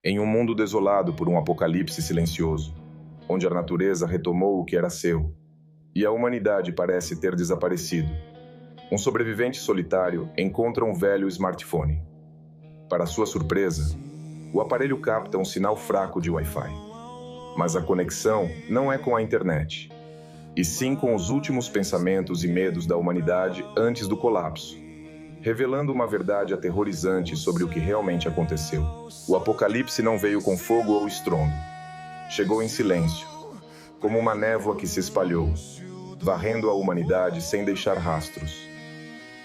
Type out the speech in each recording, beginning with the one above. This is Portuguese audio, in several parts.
Em um mundo desolado por um apocalipse silencioso, onde a natureza retomou o que era seu, e a humanidade parece ter desaparecido, um sobrevivente solitário encontra um velho smartphone. Para sua surpresa, o aparelho capta um sinal fraco de Wi-Fi. Mas a conexão não é com a internet, e sim com os últimos pensamentos e medos da humanidade antes do colapso, revelando uma verdade aterrorizante sobre o que realmente aconteceu. O apocalipse não veio com fogo ou estrondo. Chegou em silêncio, como uma névoa que se espalhou, varrendo a humanidade sem deixar rastros.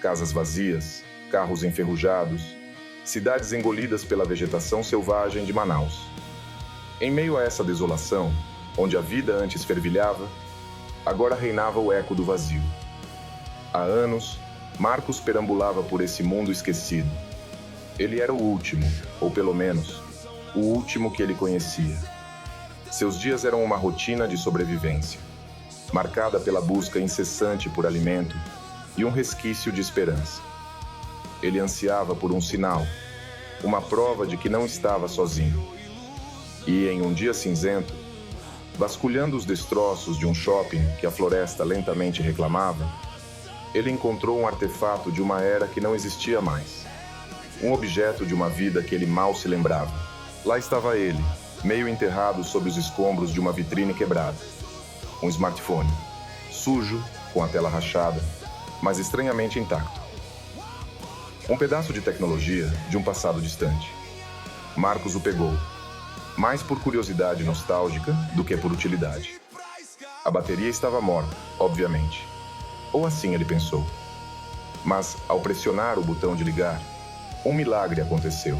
Casas vazias, carros enferrujados, cidades engolidas pela vegetação selvagem de Manaus. Em meio a essa desolação, onde a vida antes fervilhava, agora reinava o eco do vazio. Há anos, Marcos perambulava por esse mundo esquecido. Ele era o último, ou pelo menos, o último que ele conhecia. Seus dias eram uma rotina de sobrevivência, marcada pela busca incessante por alimento e um resquício de esperança. Ele ansiava por um sinal, uma prova de que não estava sozinho. E, em um dia cinzento, vasculhando os destroços de um shopping que a floresta lentamente reclamava, ele encontrou um artefato de uma era que não existia mais. Um objeto de uma vida que ele mal se lembrava. Lá estava ele, meio enterrado sob os escombros de uma vitrine quebrada. Um smartphone, sujo, com a tela rachada, mas estranhamente intacto. Um pedaço de tecnologia de um passado distante. Marcos o pegou, mais por curiosidade nostálgica do que por utilidade. A bateria estava morta, obviamente. Ou assim ele pensou. Mas, ao pressionar o botão de ligar, um milagre aconteceu.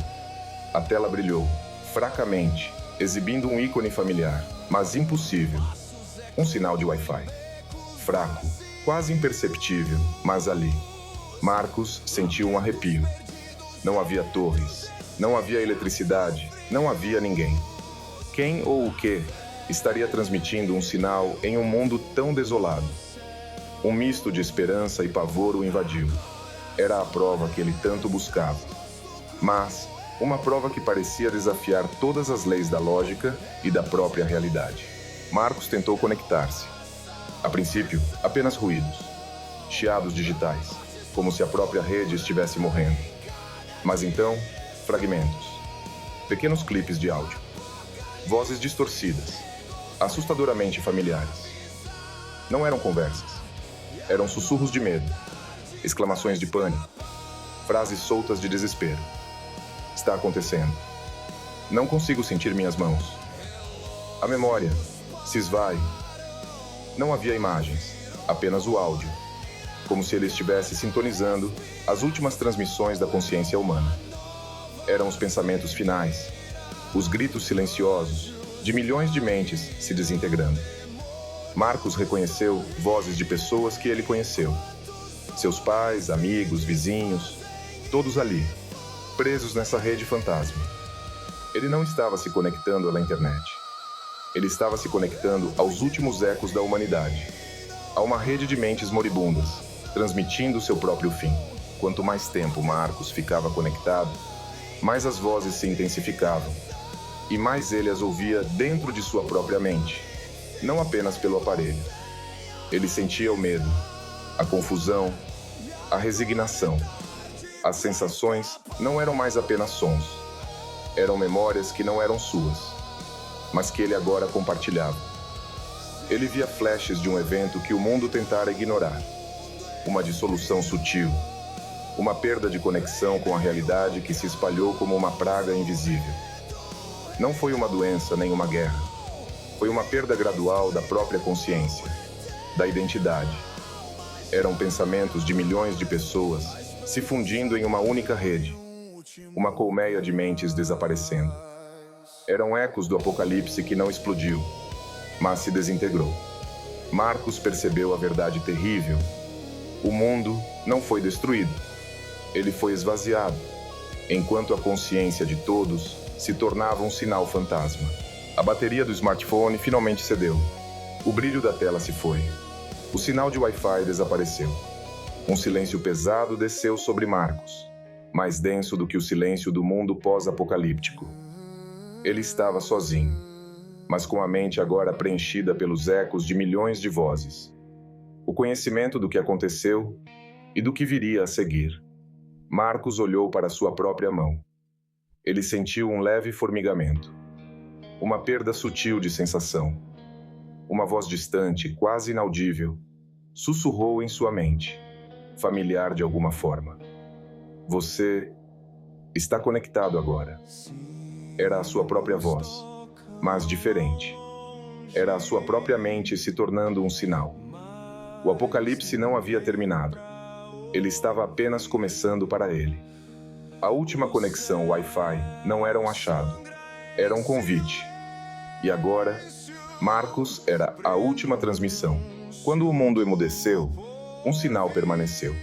A tela brilhou, fracamente, exibindo um ícone familiar, mas impossível. Um sinal de Wi-Fi. Fraco, quase imperceptível, mas ali. Marcos sentiu um arrepio. Não havia torres, não havia eletricidade, não havia ninguém. Quem ou o que estaria transmitindo um sinal em um mundo tão desolado? Um misto de esperança e pavor o invadiu. Era a prova que ele tanto buscava. Mas uma prova que parecia desafiar todas as leis da lógica e da própria realidade. Marcos tentou conectar-se. A princípio, apenas ruídos. Chiados digitais, como se a própria rede estivesse morrendo. Mas então, fragmentos. Pequenos clipes de áudio. Vozes distorcidas, assustadoramente familiares. Não eram conversas. Eram sussurros de medo, exclamações de pânico, frases soltas de desespero. Está acontecendo. Não consigo sentir minhas mãos. A memória se esvai. Não havia imagens, apenas o áudio, como se ele estivesse sintonizando as últimas transmissões da consciência humana. Eram os pensamentos finais, os gritos silenciosos de milhões de mentes se desintegrando. Marcos reconheceu vozes de pessoas que ele conheceu. Seus pais, amigos, vizinhos, todos ali, presos nessa rede fantasma. Ele não estava se conectando à internet. Ele estava se conectando aos últimos ecos da humanidade, a uma rede de mentes moribundas, transmitindo seu próprio fim. Quanto mais tempo Marcos ficava conectado, mais as vozes se intensificavam, e mais ele as ouvia dentro de sua própria mente, não apenas pelo aparelho. Ele sentia o medo, a confusão, a resignação. As sensações não eram mais apenas sons. Eram memórias que não eram suas, mas que ele agora compartilhava. Ele via flashes de um evento que o mundo tentara ignorar. Uma dissolução sutil, uma perda de conexão com a realidade que se espalhou como uma praga invisível. Não foi uma doença nem uma guerra. Foi uma perda gradual da própria consciência, da identidade. Eram pensamentos de milhões de pessoas se fundindo em uma única rede, uma colmeia de mentes desaparecendo. Eram ecos do apocalipse que não explodiu, mas se desintegrou. Marcos percebeu a verdade terrível. O mundo não foi destruído. Ele foi esvaziado, enquanto a consciência de todos se tornava um sinal fantasma. A bateria do smartphone finalmente cedeu. O brilho da tela se foi. O sinal de Wi-Fi desapareceu. Um silêncio pesado desceu sobre Marcos, mais denso do que o silêncio do mundo pós-apocalíptico. Ele estava sozinho, mas com a mente agora preenchida pelos ecos de milhões de vozes. O conhecimento do que aconteceu e do que viria a seguir. Marcos olhou para sua própria mão. Ele sentiu um leve formigamento. Uma perda sutil de sensação. Uma voz distante, quase inaudível, sussurrou em sua mente, familiar de alguma forma. Você está conectado agora. Era a sua própria voz, mas diferente. Era a sua própria mente se tornando um sinal. O apocalipse não havia terminado. Ele estava apenas começando para ele. A última conexão Wi-Fi não era um achado, era um convite. E agora, Marcos era a última transmissão. Quando o mundo emudeceu, um sinal permaneceu.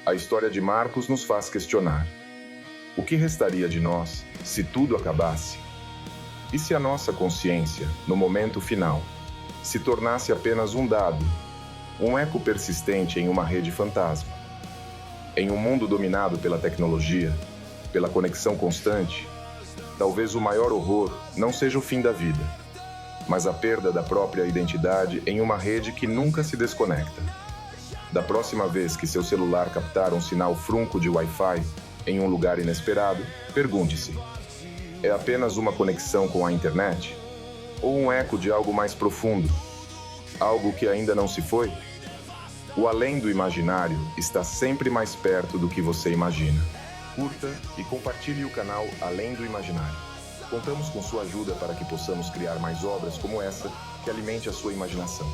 A história de Marcos nos faz questionar. O que restaria de nós se tudo acabasse? E se a nossa consciência, no momento final, se tornasse apenas um dado, um eco persistente em uma rede fantasma? Em um mundo dominado pela tecnologia, pela conexão constante, talvez o maior horror não seja o fim da vida, mas a perda da própria identidade em uma rede que nunca se desconecta. Da próxima vez que seu celular captar um sinal frunco de Wi-Fi em um lugar inesperado, pergunte-se: é apenas uma conexão com a internet? Ou um eco de algo mais profundo? Algo que ainda não se foi? O além do imaginário está sempre mais perto do que você imagina. Curta e compartilhe o canal Além do Imaginário. Contamos com sua ajuda para que possamos criar mais obras como essa que alimente a sua imaginação.